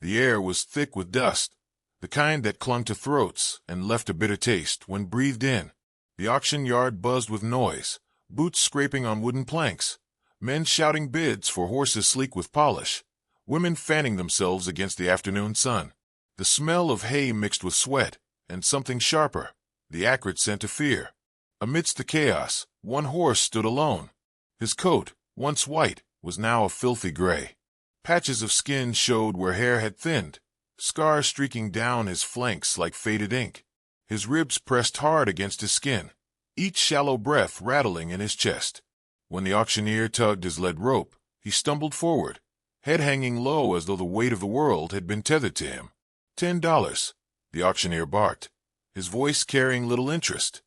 The air was thick with dust, the kind that clung to throats and left a bitter taste when breathed in. The auction yard buzzed with noise, boots scraping on wooden planks, men shouting bids for horses sleek with polish, women fanning themselves against the afternoon sun. The smell of hay mixed with sweat, and something sharper, the acrid scent of fear. Amidst the chaos, one horse stood alone. His coat, once white, was now a filthy gray. Patches of skin showed where hair had thinned, scars streaking down his flanks like faded ink. His ribs pressed hard against his skin, each shallow breath rattling in his chest. When the auctioneer tugged his lead rope, he stumbled forward, head hanging low as though the weight of the world had been tethered to him. $10, the auctioneer barked, his voice carrying little interest.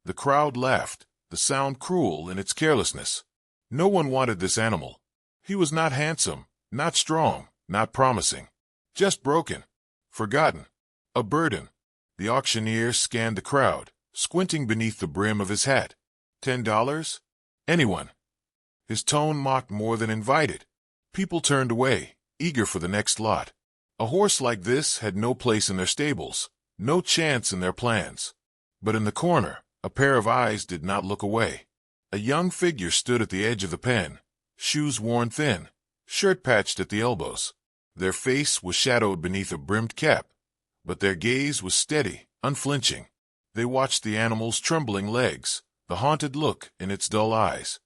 The crowd laughed, the sound cruel in its carelessness. No one wanted this animal. He was not handsome, not strong, not promising. Just broken, forgotten, a burden. The auctioneer scanned the crowd, squinting beneath the brim of his hat. $10? Anyone. His tone mocked more than invited. People turned away, eager for the next lot. A horse like this had no place in their stables, no chance in their plans. But in the corner, a pair of eyes did not look away. A young figure stood at the edge of the pen, shoes worn thin, shirt patched at the elbows. Their face was shadowed beneath a brimmed cap, but their gaze was steady, unflinching. They watched the animal's trembling legs, the haunted look in its dull eyes,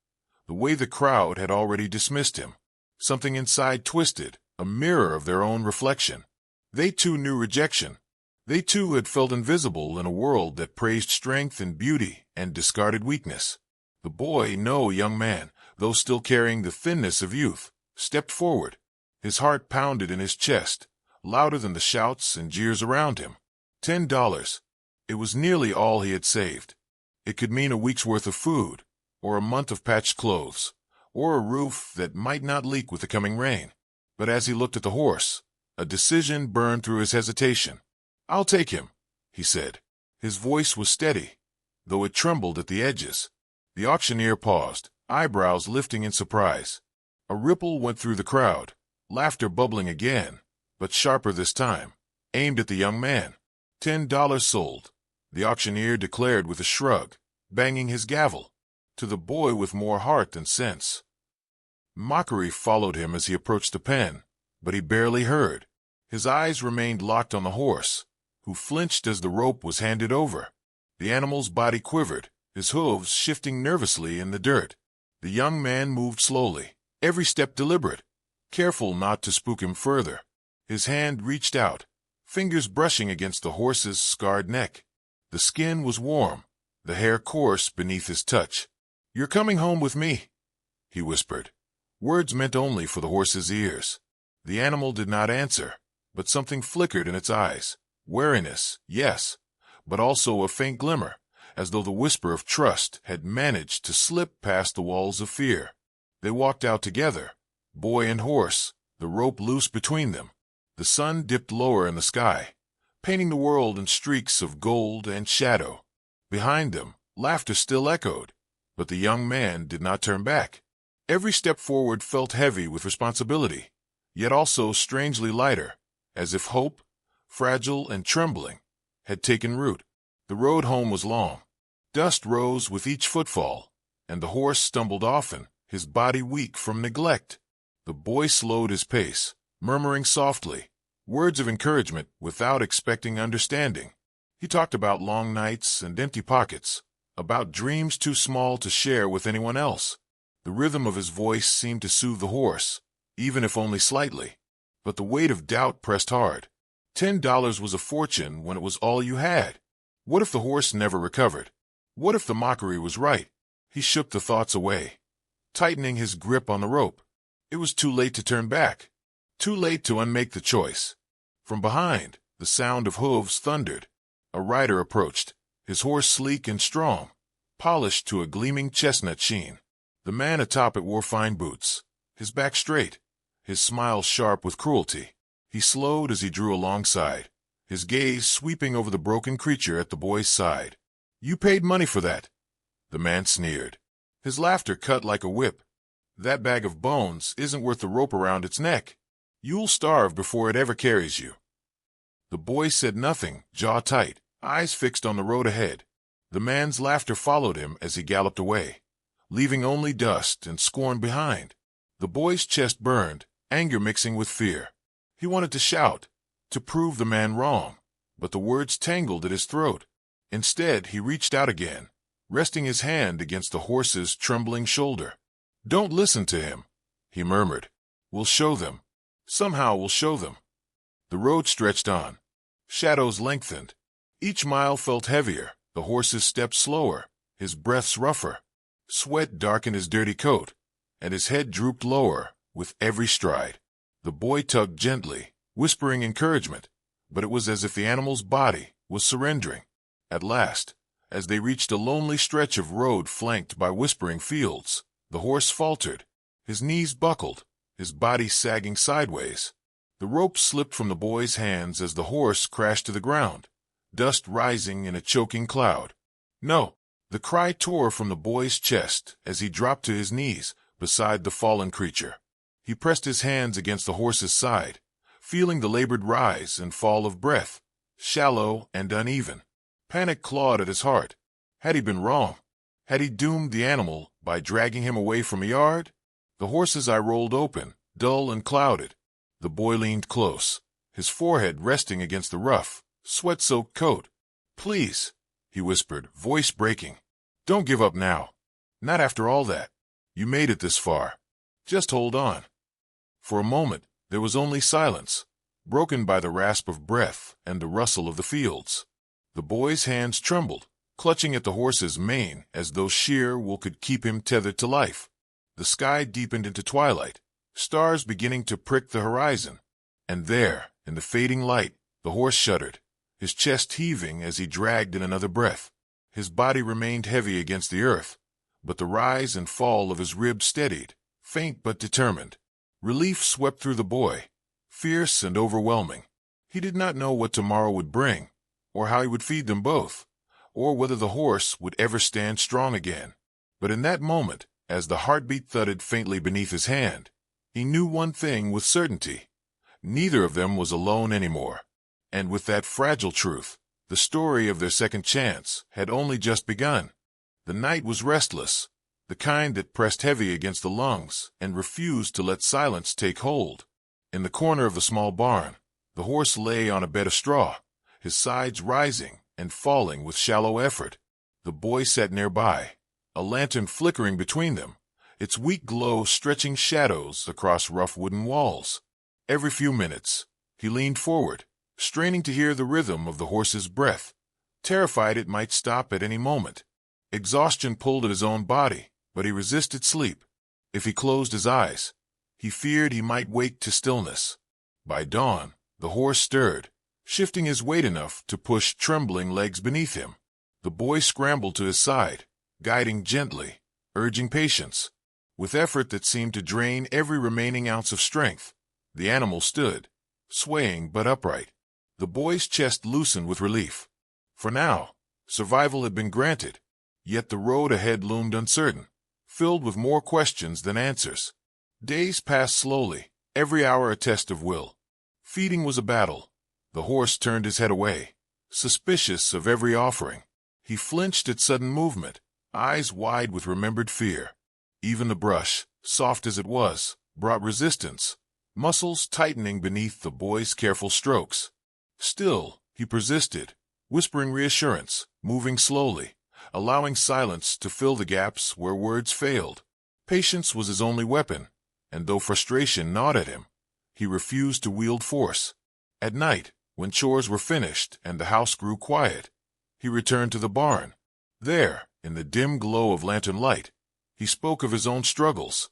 the way the crowd had already dismissed him. Something inside twisted, a mirror of their own reflection. They too knew rejection. They too had felt invisible in a world that praised strength and beauty and discarded weakness. The boy, no young man, though still carrying the thinness of youth, stepped forward. His heart pounded in his chest, louder than the shouts and jeers around him. $10. It was nearly all he had saved. It could mean a week's worth of food, or a month of patched clothes, or a roof that might not leak with the coming rain. But as he looked at the horse, a decision burned through his hesitation. "I'll take him," he said. His voice was steady, though it trembled at the edges. The auctioneer paused, eyebrows lifting in surprise. A ripple went through the crowd, laughter bubbling again, but sharper this time, aimed at the young man. $10 sold, the auctioneer declared with a shrug, banging his gavel. To the boy with more heart than sense. Mockery followed him as he approached the pen, but he barely heard. His eyes remained locked on the horse, who flinched as the rope was handed over. The animal's body quivered, his hooves shifting nervously in the dirt. The young man moved slowly, every step deliberate, careful not to spook him further. His hand reached out, fingers brushing against the horse's scarred neck. The skin was warm, the hair coarse beneath his touch. "You're coming home with me," he whispered, words meant only for the horse's ears. The animal did not answer, but something flickered in its eyes. Wariness, yes, but also a faint glimmer, as though the whisper of trust had managed to slip past the walls of fear. They walked out together, boy and horse, the rope loose between them. The sun dipped lower in the sky, painting the world in streaks of gold and shadow. Behind them, laughter still echoed, but the young man did not turn back. Every step forward felt heavy with responsibility, yet also strangely lighter, as if hope, fragile and trembling, had taken root. The road home was long. Dust rose with each footfall, and the horse stumbled often, his body weak from neglect. The boy slowed his pace, murmuring softly, words of encouragement without expecting understanding. He talked about long nights and empty pockets, about dreams too small to share with anyone else. The rhythm of his voice seemed to soothe the horse, even if only slightly. But the weight of doubt pressed hard. $10 was a fortune when it was all you had. What if the horse never recovered? What if the mockery was right? He shook the thoughts away, tightening his grip on the rope. It was too late to turn back, too late to unmake the choice. From behind, the sound of hooves thundered. A rider approached, his horse sleek and strong, polished to a gleaming chestnut sheen. The man atop it wore fine boots, his back straight, his smile sharp with cruelty. He slowed as he drew alongside, his gaze sweeping over the broken creature at the boy's side. "You paid money for that," the man sneered. His laughter cut like a whip. "That bag of bones isn't worth the rope around its neck." You'll starve before it ever carries you." The boy said nothing, jaw tight, eyes fixed on the road ahead. The man's laughter followed him as he galloped away, leaving only dust and scorn behind. The boy's chest burned, anger mixing with fear. He wanted to shout, to prove the man wrong, but the words tangled at his throat. Instead, he reached out again, resting his hand against the horse's trembling shoulder. "Don't listen to him," he murmured. "We'll show them. Somehow we'll show them." The road stretched on. Shadows lengthened. Each mile felt heavier, the horse's steps slower, his breaths rougher. Sweat darkened his dirty coat, and his head drooped lower with every stride. The boy tugged gently, whispering encouragement, but it was as if the animal's body was surrendering. At last, as they reached a lonely stretch of road flanked by whispering fields, the horse faltered. His knees buckled, his body sagging sideways. The rope slipped from the boy's hands as the horse crashed to the ground, dust rising in a choking cloud. "No!" The cry tore from the boy's chest as he dropped to his knees beside the fallen creature. He pressed his hands against the horse's side, feeling the labored rise and fall of breath, shallow and uneven. Panic clawed at his heart. Had he been wrong? Had he doomed the animal by dragging him away from a yard? The horse's eye rolled open, dull and clouded. The boy leaned close, his forehead resting against the rough, sweat-soaked coat. "Please," he whispered, voice breaking. "Don't give up now. Not after all that. You made it this far. Just hold on." For a moment, there was only silence, broken by the rasp of breath and the rustle of the fields. The boy's hands trembled, clutching at the horse's mane as though sheer wool could keep him tethered to life. The sky deepened into twilight, stars beginning to prick the horizon. And there, in the fading light, the horse shuddered, his chest heaving as he dragged in another breath. His body remained heavy against the earth, but the rise and fall of his ribs steadied, faint but determined. Relief swept through the boy, fierce and overwhelming. He did not know what tomorrow would bring, or how he would feed them both, or whether the horse would ever stand strong again. But in that moment, as the heartbeat thudded faintly beneath his hand, he knew one thing with certainty. Neither of them was alone anymore. And with that fragile truth, the story of their second chance had only just begun. The night was restless, the kind that pressed heavy against the lungs and refused to let silence take hold. In the corner of the small barn, the horse lay on a bed of straw, his sides rising and falling with shallow effort. The boy sat nearby, a lantern flickering between them, its weak glow stretching shadows across rough wooden walls. Every few minutes, he leaned forward, straining to hear the rhythm of the horse's breath, terrified it might stop at any moment. Exhaustion pulled at his own body, but he resisted sleep. If he closed his eyes, he feared he might wake to stillness. By dawn, the horse stirred, shifting his weight enough to push trembling legs beneath him. The boy scrambled to his side, guiding gently, urging patience. With effort that seemed to drain every remaining ounce of strength, the animal stood, swaying but upright. The boy's chest loosened with relief. For now, survival had been granted, yet the road ahead loomed uncertain, filled with more questions than answers. Days passed slowly, every hour a test of will. Feeding was a battle. The horse turned his head away, suspicious of every offering. He flinched at sudden movement, eyes wide with remembered fear. Even the brush, soft as it was, brought resistance, muscles tightening beneath the boy's careful strokes. Still, he persisted, whispering reassurance, moving slowly, allowing silence to fill the gaps where words failed. Patience was his only weapon, and though frustration gnawed at him, he refused to wield force. At night, when chores were finished and the house grew quiet, he returned to the barn. There, in the dim glow of lantern light, he spoke of his own struggles,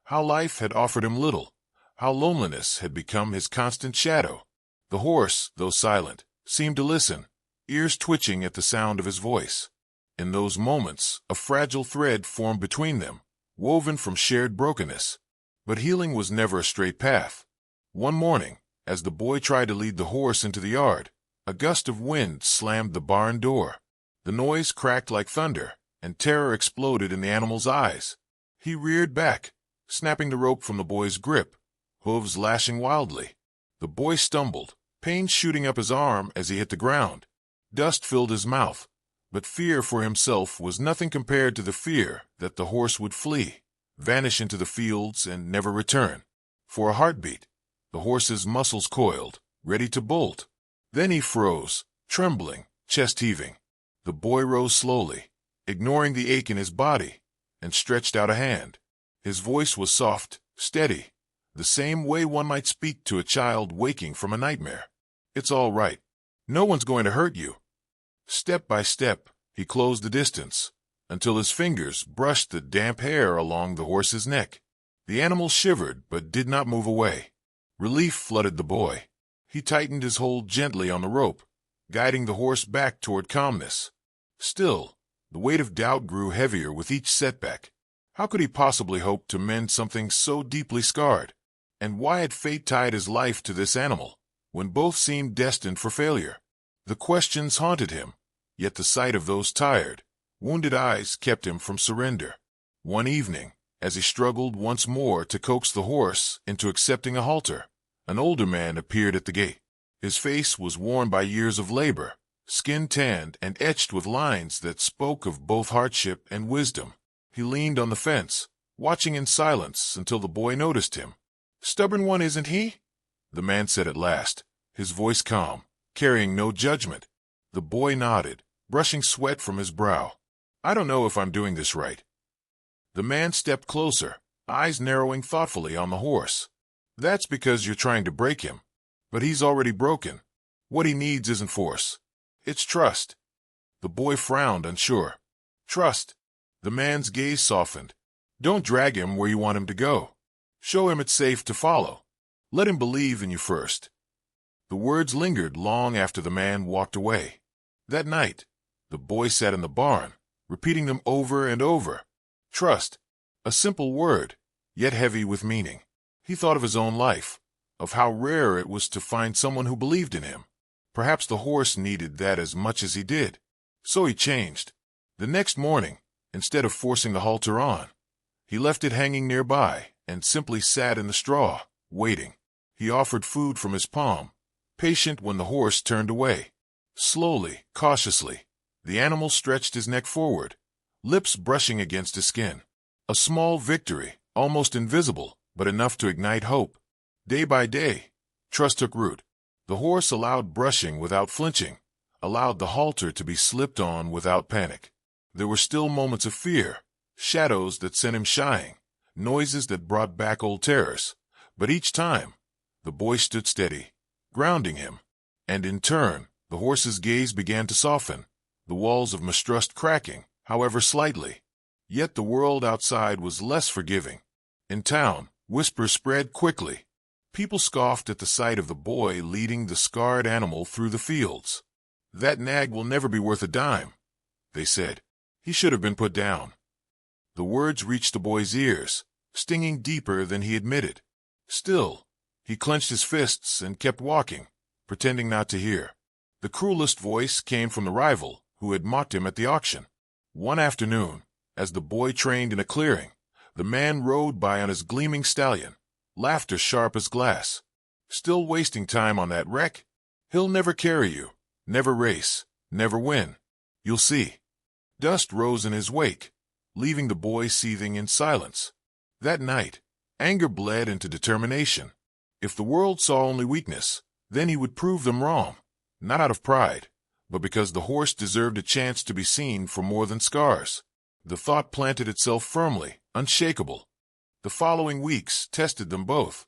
how life had offered him little, how loneliness had become his constant shadow. The horse, though silent, seemed to listen, ears twitching at the sound of his voice. In those moments, a fragile thread formed between them, woven from shared brokenness. But healing was never a straight path. One morning, as the boy tried to lead the horse into the yard, a gust of wind slammed the barn door. The noise cracked like thunder, and terror exploded in the animal's eyes. He reared back, snapping the rope from the boy's grip, hooves lashing wildly. The boy stumbled, pain shooting up his arm as he hit the ground. Dust filled his mouth, but fear for himself was nothing compared to the fear that the horse would flee, vanish into the fields, and never return. For a heartbeat, the horse's muscles coiled, ready to bolt. Then he froze, trembling, chest heaving. The boy rose slowly, ignoring the ache in his body, and stretched out a hand. His voice was soft, steady, the same way one might speak to a child waking from a nightmare. "It's all right. No one's going to hurt you." Step by step, he closed the distance, until his fingers brushed the damp hair along the horse's neck. The animal shivered but did not move away. Relief flooded the boy. He tightened his hold gently on the rope, guiding the horse back toward calmness. Still, the weight of doubt grew heavier with each setback. How could he possibly hope to mend something so deeply scarred? And why had fate tied his life to this animal, when both seemed destined for failure? The questions haunted him, yet the sight of those tired, wounded eyes kept him from surrender. One evening, as he struggled once more to coax the horse into accepting a halter, an older man appeared at the gate. His face was worn by years of labor, skin tanned and etched with lines that spoke of both hardship and wisdom. He leaned on the fence, watching in silence until the boy noticed him. "Stubborn one, isn't he?" the man said at last, his voice calm, carrying no judgment. The boy nodded, brushing sweat from his brow. "I don't know if I'm doing this right." The man stepped closer, eyes narrowing thoughtfully on the horse. "That's because you're trying to break him. But he's already broken. What he needs isn't force. It's trust." The boy frowned, unsure. "Trust?" The man's gaze softened. "Don't drag him where you want him to go. Show him it's safe to follow. Let him believe in you first." The words lingered long after the man walked away. That night, the boy sat in the barn, repeating them over and over. Trust, a simple word, yet heavy with meaning. He thought of his own life, of how rare it was to find someone who believed in him. Perhaps the horse needed that as much as he did. So he changed. The next morning, instead of forcing the halter on, he left it hanging nearby and simply sat in the straw, waiting. He offered food from his palm, patient when the horse turned away. Slowly, cautiously, the animal stretched his neck forward, lips brushing against his skin. A small victory, almost invisible, but enough to ignite hope. Day by day, trust took root. The horse allowed brushing without flinching, allowed the halter to be slipped on without panic. There were still moments of fear, shadows that sent him shying, noises that brought back old terrors. But each time, the boy stood steady, grounding him. And in turn, the horse's gaze began to soften, the walls of mistrust cracking, however slightly. Yet the world outside was less forgiving. In town, whispers spread quickly. People scoffed at the sight of the boy leading the scarred animal through the fields. "That nag will never be worth a dime," they said. "He should have been put down." The words reached the boy's ears, stinging deeper than he admitted. Still, he clenched his fists and kept walking, pretending not to hear. The cruelest voice came from the rival who had mocked him at the auction. One afternoon, as the boy trained in a clearing, the man rode by on his gleaming stallion, laughter sharp as glass. "Still wasting time on that wreck? He'll never carry you, never race, never win. You'll see." Dust rose in his wake, leaving the boy seething in silence. That night, anger bled into determination. If the world saw only weakness, then he would prove them wrong, not out of pride, but because the horse deserved a chance to be seen for more than scars. The thought planted itself firmly, unshakable. The following weeks tested them both.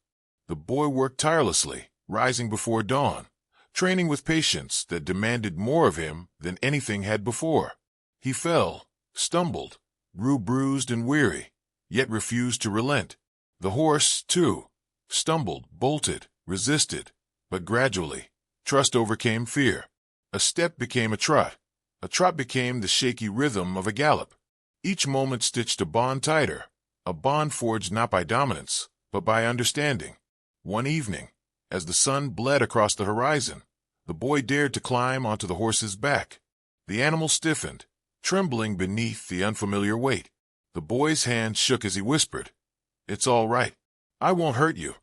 The boy worked tirelessly, rising before dawn, training with patience that demanded more of him than anything had before. He fell, stumbled, grew bruised and weary, yet refused to relent. The horse, too, stumbled, bolted, resisted, but gradually, trust overcame fear. A step became a trot became the shaky rhythm of a gallop. Each moment stitched a bond tighter, a bond forged not by dominance, but by understanding. One evening, as the sun bled across the horizon, the boy dared to climb onto the horse's back. The animal stiffened, trembling beneath the unfamiliar weight. The boy's hand shook as he whispered, "It's all right. I won't hurt you."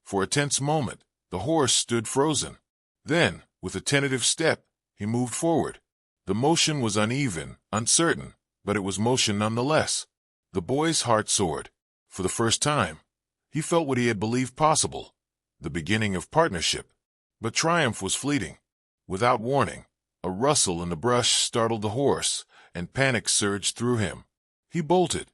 For a tense moment, the horse stood frozen. Then, with a tentative step, he moved forward. The motion was uneven, uncertain, but it was motion nonetheless. The boy's heart soared. For the first time, he felt what he had believed possible, the beginning of partnership. But triumph was fleeting. Without warning, a rustle in the brush startled the horse, and panic surged through him. He bolted,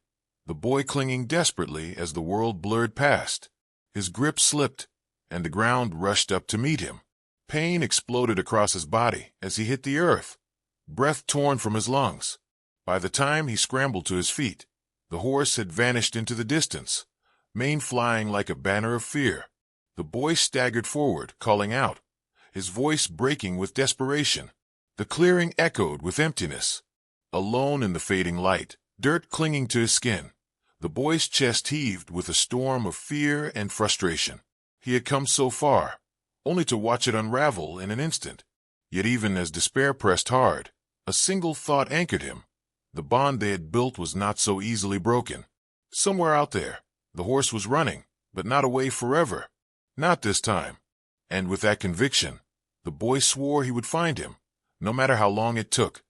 the boy clinging desperately as the world blurred past. His grip slipped, and the ground rushed up to meet him. Pain exploded across his body as he hit the earth, breath torn from his lungs. By the time he scrambled to his feet, the horse had vanished into the distance, mane flying like a banner of fear. The boy staggered forward, calling out, his voice breaking with desperation. The clearing echoed with emptiness. Alone in the fading light, dirt clinging to his skin, the boy's chest heaved with a storm of fear and frustration. He had come so far, only to watch it unravel in an instant. Yet even as despair pressed hard, a single thought anchored him. The bond they had built was not so easily broken. Somewhere out there, the horse was running, but not away forever. Not this time. And with that conviction, the boy swore he would find him, no matter how long it took.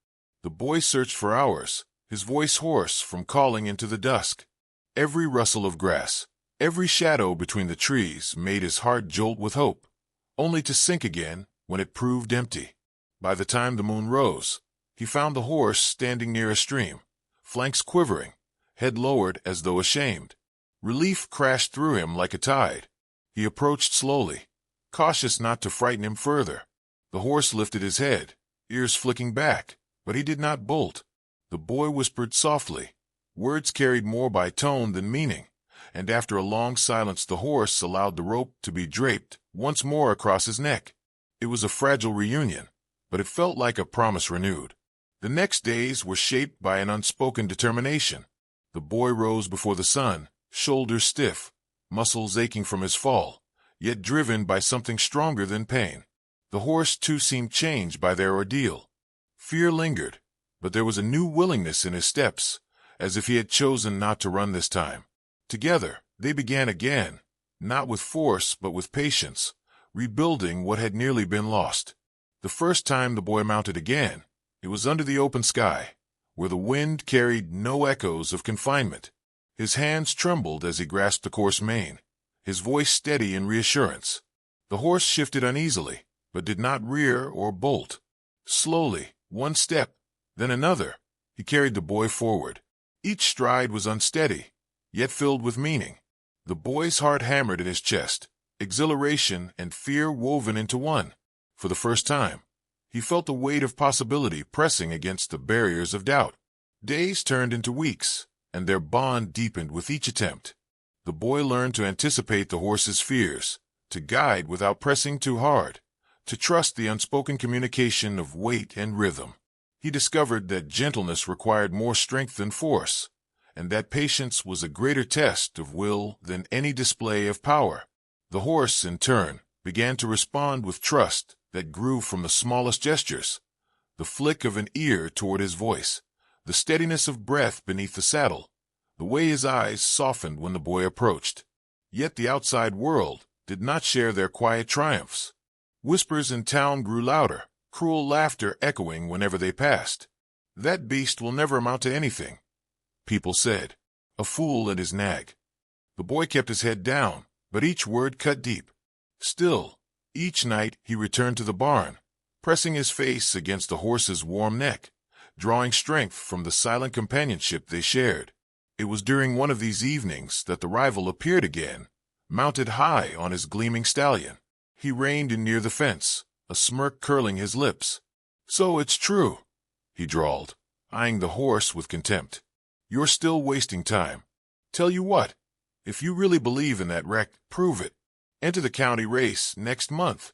The boy searched for hours, his voice hoarse from calling into the dusk. Every rustle of grass, every shadow between the trees made his heart jolt with hope, only to sink again when it proved empty. By the time the moon rose, he found the horse standing near a stream, flanks quivering, head lowered as though ashamed. Relief crashed through him like a tide. He approached slowly, cautious not to frighten him further. The horse lifted his head, ears flicking back, but he did not bolt. The boy whispered softly. Words carried more by tone than meaning, and after a long silence the horse allowed the rope to be draped once more across his neck. It was a fragile reunion, but it felt like a promise renewed. The next days were shaped by an unspoken determination. The boy rose before the sun, shoulders stiff, muscles aching from his fall, yet driven by something stronger than pain. The horse, too, seemed changed by their ordeal. Fear lingered, but there was a new willingness in his steps, as if he had chosen not to run this time. Together, they began again, not with force but with patience, rebuilding what had nearly been lost. The first time the boy mounted again, it was under the open sky, where the wind carried no echoes of confinement. His hands trembled as he grasped the coarse mane, his voice steady in reassurance. The horse shifted uneasily, but did not rear or bolt. Slowly, one step, then another, he carried the boy forward. Each stride was unsteady, yet filled with meaning. The boy's heart hammered in his chest, exhilaration and fear woven into one. For the first time, he felt the weight of possibility pressing against the barriers of doubt. Days turned into weeks, and their bond deepened with each attempt. The boy learned to anticipate the horse's fears, to guide without pressing too hard, to trust the unspoken communication of weight and rhythm. He discovered that gentleness required more strength than force, and that patience was a greater test of will than any display of power. The horse, in turn, began to respond with trust that grew from the smallest gestures, the flick of an ear toward his voice, the steadiness of breath beneath the saddle, the way his eyes softened when the boy approached. Yet the outside world did not share their quiet triumphs. Whispers in town grew louder, cruel laughter echoing whenever they passed. "That beast will never amount to anything," people said. "A fool and his nag." The boy kept his head down, but each word cut deep. Still, each night he returned to the barn, pressing his face against the horse's warm neck, drawing strength from the silent companionship they shared. It was during one of these evenings that the rival appeared again, mounted high on his gleaming stallion. He reined in near the fence, a smirk curling his lips. "So it's true," he drawled, eyeing the horse with contempt. "You're still wasting time. Tell you what, if you really believe in that wreck, prove it. Enter the county race next month."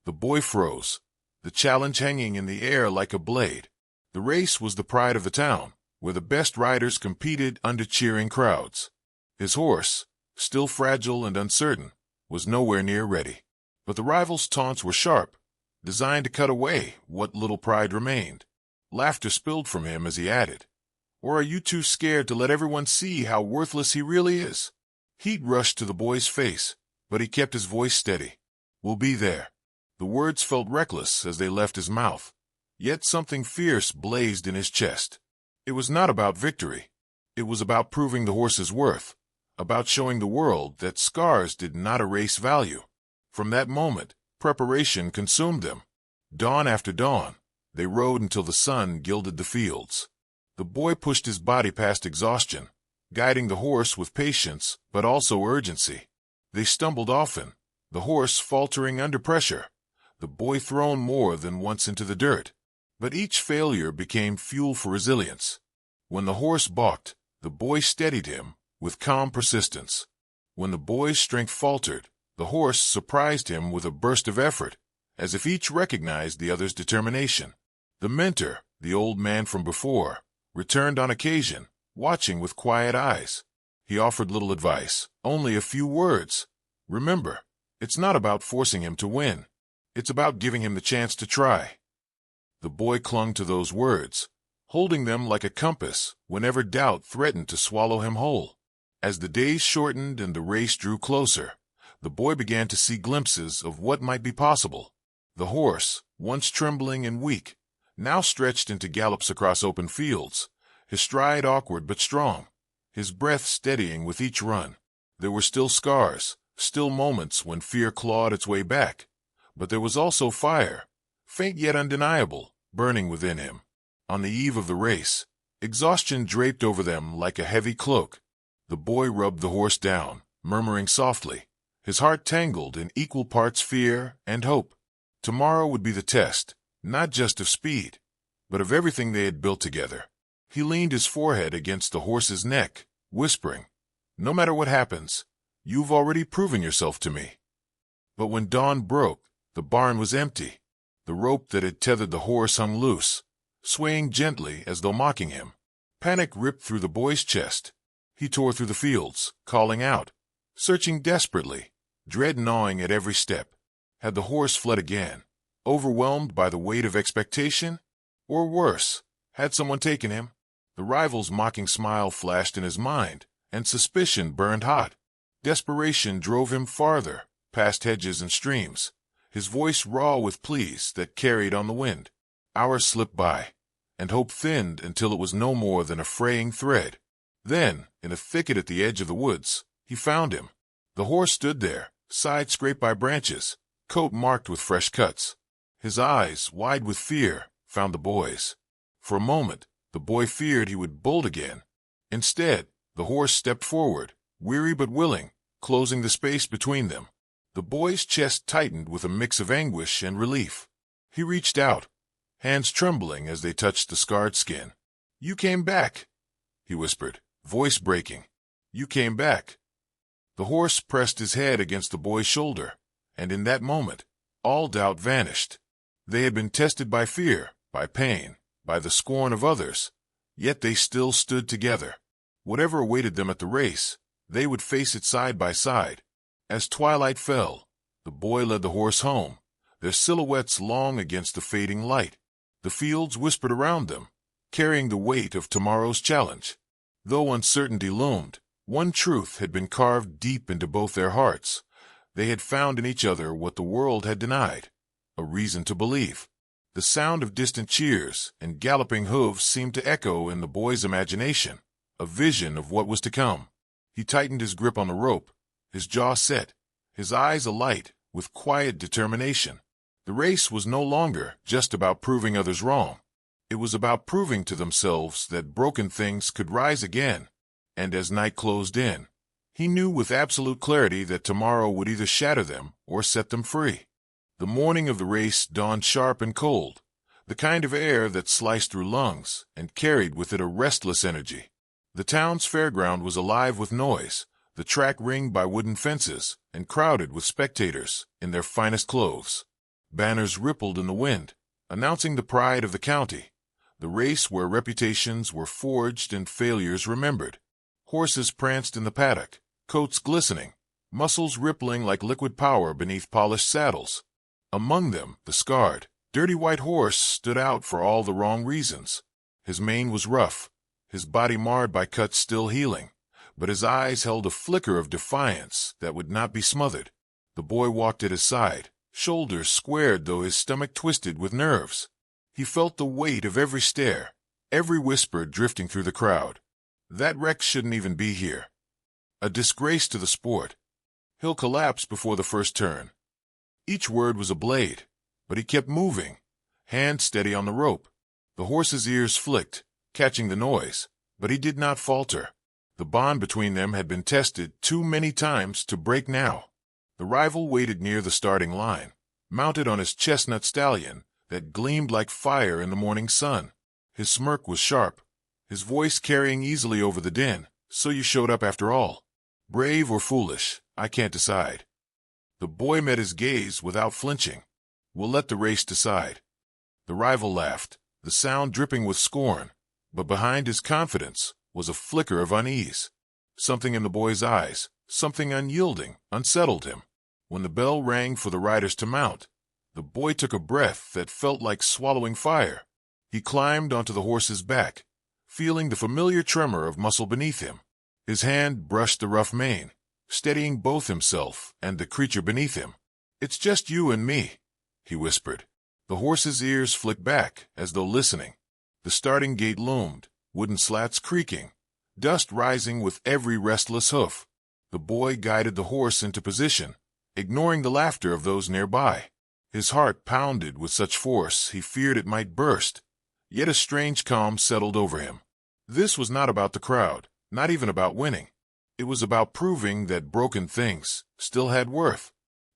The boy froze, the challenge hanging in the air like a blade. The race was the pride of the town, where the best riders competed under cheering crowds. His horse, still fragile and uncertain, was nowhere near ready. But the rival's taunts were sharp, designed to cut away what little pride remained. Laughter spilled from him as he added, "Or are you too scared to let everyone see how worthless he really is?" Heat rushed to the boy's face, but he kept his voice steady. "We'll be there." The words felt reckless as they left his mouth, yet something fierce blazed in his chest. It was not about victory. It was about proving the horse's worth, about showing the world that scars did not erase value. From that moment, preparation consumed them. Dawn after dawn, they rode until the sun gilded the fields. The boy pushed his body past exhaustion, guiding the horse with patience but also urgency. They stumbled often, the horse faltering under pressure, the boy thrown more than once into the dirt. But each failure became fuel for resilience. When the horse balked, the boy steadied him with calm persistence. When the boy's strength faltered, the horse surprised him with a burst of effort, as if each recognized the other's determination. The mentor, the old man from before, returned on occasion, watching with quiet eyes. He offered little advice, only a few words. "Remember, it's not about forcing him to win. It's about giving him the chance to try." The boy clung to those words, holding them like a compass whenever doubt threatened to swallow him whole. As the days shortened and the race drew closer, the boy began to see glimpses of what might be possible. The horse, once trembling and weak, now stretched into gallops across open fields, his stride awkward but strong, his breath steadying with each run. There were still scars, still moments when fear clawed its way back, but there was also fire, faint yet undeniable, burning within him. On the eve of the race, exhaustion draped over them like a heavy cloak. The boy rubbed the horse down, murmuring softly, his heart tangled in equal parts fear and hope. Tomorrow would be the test, not just of speed, but of everything they had built together. He leaned his forehead against the horse's neck, whispering, "No matter what happens, you've already proven yourself to me." But when dawn broke, the barn was empty. The rope that had tethered the horse hung loose, swaying gently as though mocking him. Panic ripped through the boy's chest. He tore through the fields, calling out, searching desperately, dread gnawing at every step. Had the horse fled again, overwhelmed by the weight of expectation? Or worse, had someone taken him? The rival's mocking smile flashed in his mind, and suspicion burned hot. Desperation drove him farther, past hedges and streams, his voice raw with pleas that carried on the wind. Hours slipped by, and hope thinned until it was no more than a fraying thread. Then, in a thicket at the edge of the woods, he found him. The horse stood there, side scraped by branches, coat marked with fresh cuts. His eyes, wide with fear, found the boy's. For a moment, the boy feared he would bolt again. Instead, the horse stepped forward, weary but willing, closing the space between them. The boy's chest tightened with a mix of anguish and relief. He reached out, hands trembling as they touched the scarred skin. "You came back," he whispered, voice breaking. "You came back." The horse pressed his head against the boy's shoulder, and in that moment, all doubt vanished. They had been tested by fear, by pain, by the scorn of others, yet they still stood together. Whatever awaited them at the race, they would face it side by side. As twilight fell, the boy led the horse home, their silhouettes long against the fading light. The fields whispered around them, carrying the weight of tomorrow's challenge. Though uncertainty loomed, one truth had been carved deep into both their hearts. They had found in each other what the world had denied, a reason to believe. The sound of distant cheers and galloping hooves seemed to echo in the boy's imagination, a vision of what was to come. He tightened his grip on the rope, his jaw set, his eyes alight with quiet determination. The race was no longer just about proving others wrong. It was about proving to themselves that broken things could rise again. And as night closed in, he knew with absolute clarity that tomorrow would either shatter them or set them free. The morning of the race dawned sharp and cold, the kind of air that sliced through lungs and carried with it a restless energy. The town's fairground was alive with noise, the track ringed by wooden fences and crowded with spectators in their finest clothes. Banners rippled in the wind, announcing the pride of the county, the race where reputations were forged and failures remembered. Horses pranced in the paddock, coats glistening, muscles rippling like liquid power beneath polished saddles. Among them, the scarred, dirty white horse stood out for all the wrong reasons. His mane was rough, his body marred by cuts still healing, but his eyes held a flicker of defiance that would not be smothered. The boy walked at his side, shoulders squared though his stomach twisted with nerves. He felt the weight of every stare, every whisper drifting through the crowd. That Rex shouldn't even be here. A disgrace to the sport. He'll collapse before the first turn. Each word was a blade, but he kept moving, hand steady on the rope. The horse's ears flicked, catching the noise, but he did not falter. The bond between them had been tested too many times to break now. The rival waited near the starting line, mounted on his chestnut stallion that gleamed like fire in the morning sun. His smirk was sharp, his voice carrying easily over the din. So you showed up after all. Brave or foolish, I can't decide. The boy met his gaze without flinching. We'll let the race decide. The rival laughed, the sound dripping with scorn, but behind his confidence was a flicker of unease. Something in the boy's eyes, something unyielding, unsettled him. When the bell rang for the riders to mount, the boy took a breath that felt like swallowing fire. He climbed onto the horse's back, feeling the familiar tremor of muscle beneath him. His hand brushed the rough mane, steadying both himself and the creature beneath him. "It's just you and me," he whispered. The horse's ears flicked back, as though listening. The starting gate loomed, wooden slats creaking, dust rising with every restless hoof. The boy guided the horse into position, ignoring the laughter of those nearby. His heart pounded with such force he feared it might burst, yet a strange calm settled over him. This was not about the crowd, not even about winning. It was about proving that broken things still had worth.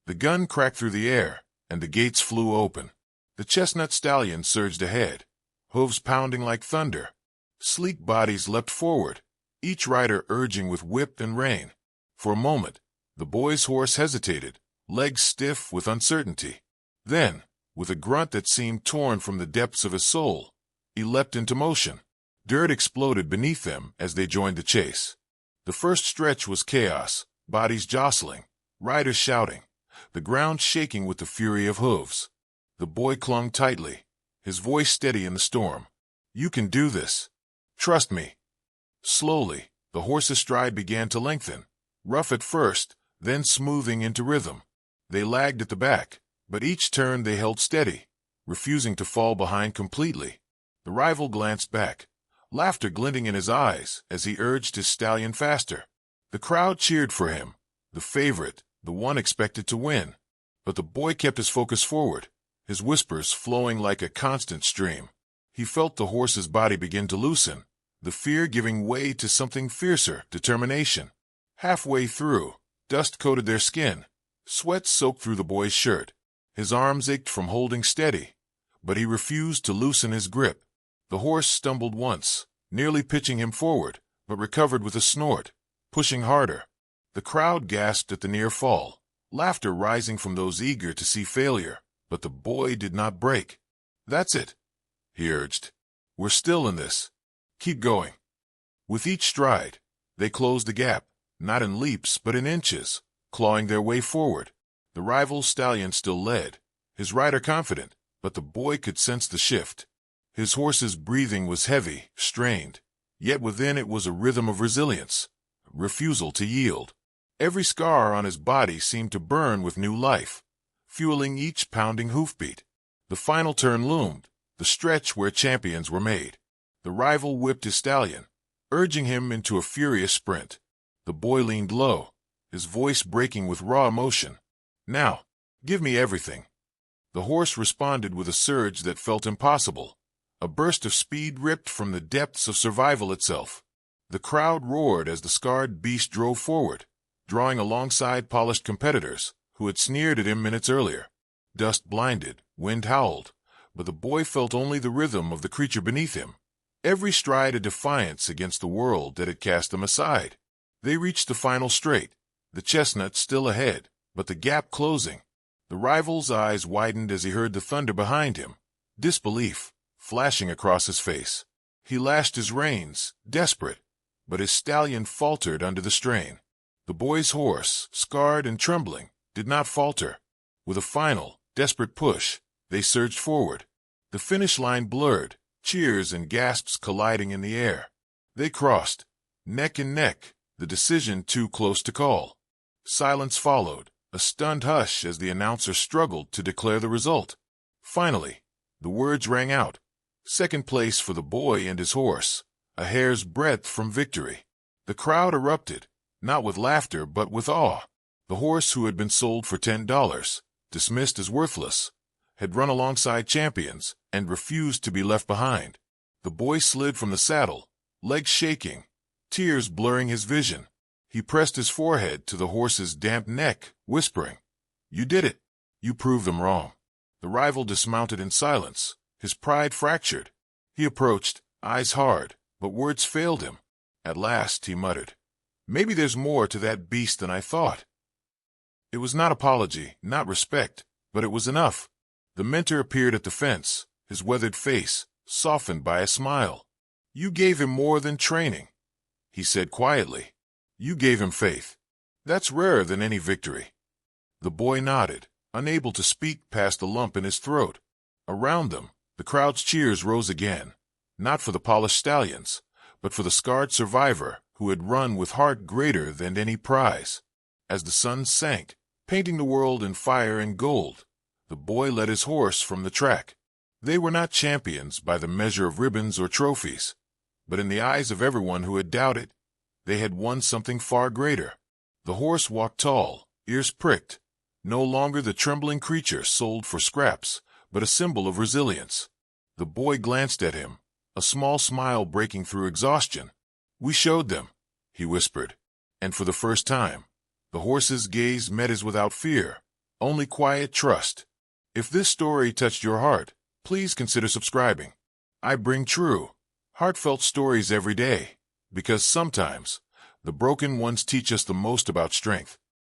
The gun cracked through the air, and the gates flew open. The chestnut stallion surged ahead, hooves pounding like thunder. Sleek bodies leapt forward, each rider urging with whip and rein. For a moment, the boy's horse hesitated, legs stiff with uncertainty. Then, with a grunt that seemed torn from the depths of his soul, he leapt into motion. Dirt exploded beneath them as they joined the chase. The first stretch was chaos, bodies jostling, riders shouting, the ground shaking with the fury of hooves. The boy clung tightly, his voice steady in the storm. "You can do this. Trust me." Slowly, the horse's stride began to lengthen, rough at first, then smoothing into rhythm. They lagged at the back, but each turn they held steady, refusing to fall behind completely. The rival glanced back, laughter glinting in his eyes as he urged his stallion faster. The crowd cheered for him, the favorite, the one expected to win. But the boy kept his focus forward, his whispers flowing like a constant stream. He felt the horse's body begin to loosen, the fear giving way to something fiercer, determination. Halfway through, dust coated their skin, sweat soaked through the boy's shirt. His arms ached from holding steady, but he refused to loosen his grip. The horse stumbled once, nearly pitching him forward, but recovered with a snort, pushing harder. The crowd gasped at the near fall, laughter rising from those eager to see failure, but the boy did not break. "That's it," he urged. "We're still in this. Keep going." With each stride, they closed the gap, not in leaps but in inches, clawing their way forward. The rival stallion still led, his rider confident, but the boy could sense the shift. His horse's breathing was heavy, strained, yet within it was a rhythm of resilience, refusal to yield. Every scar on his body seemed to burn with new life, fueling each pounding hoofbeat. The final turn loomed, the stretch where champions were made. The rival whipped his stallion, urging him into a furious sprint. The boy leaned low, his voice breaking with raw emotion. "Now, give me everything." The horse responded with a surge that felt impossible, a burst of speed ripped from the depths of survival itself. The crowd roared as the scarred beast drove forward, drawing alongside polished competitors who had sneered at him minutes earlier. Dust blinded, wind howled, but the boy felt only the rhythm of the creature beneath him, every stride a defiance against the world that had cast them aside. They reached the final straight, the chestnut still ahead, but the gap closing. The rival's eyes widened as he heard the thunder behind him, disbelief flashing across his face. He lashed his reins, desperate, but his stallion faltered under the strain. The boy's horse, scarred and trembling, did not falter. With a final, desperate push, they surged forward. The finish line blurred, cheers and gasps colliding in the air. They crossed, neck and neck, the decision too close to call. Silence followed, A stunned hush as the announcer struggled to declare the result. Finally, the words rang out. Second place for the boy and his horse, a hair's breadth from victory. The crowd erupted, not with laughter but with awe. The horse, who had been sold for $10, dismissed as worthless, had run alongside champions and refused to be left behind. The boy slid from the saddle, legs shaking, tears blurring his vision. He pressed his forehead to the horse's damp neck, whispering, "You did it. You proved them wrong." The rival dismounted in silence, his pride fractured. He approached, eyes hard, but words failed him. At last he muttered, "Maybe there's more to that beast than I thought." It was not apology, not respect, but it was enough. The mentor appeared at the fence, his weathered face softened by a smile. "You gave him more than training," he said quietly. "You gave him faith. That's rarer than any victory." The boy nodded, unable to speak past the lump in his throat. Around them, the crowd's cheers rose again, not for the polished stallions, but for the scarred survivor who had run with heart greater than any prize. As the sun sank, painting the world in fire and gold, the boy led his horse from the track. They were not champions by the measure of ribbons or trophies, but in the eyes of everyone who had doubted, they had won something far greater. The horse walked tall, ears pricked, no longer the trembling creature sold for scraps, but a symbol of resilience. The boy glanced at him, a small smile breaking through exhaustion. "We showed them," he whispered, and for the first time, the horse's gaze met his without fear, only quiet trust. If this story touched your heart, please consider subscribing. I bring true, heartfelt stories every day, because sometimes the broken ones teach us the most about strength.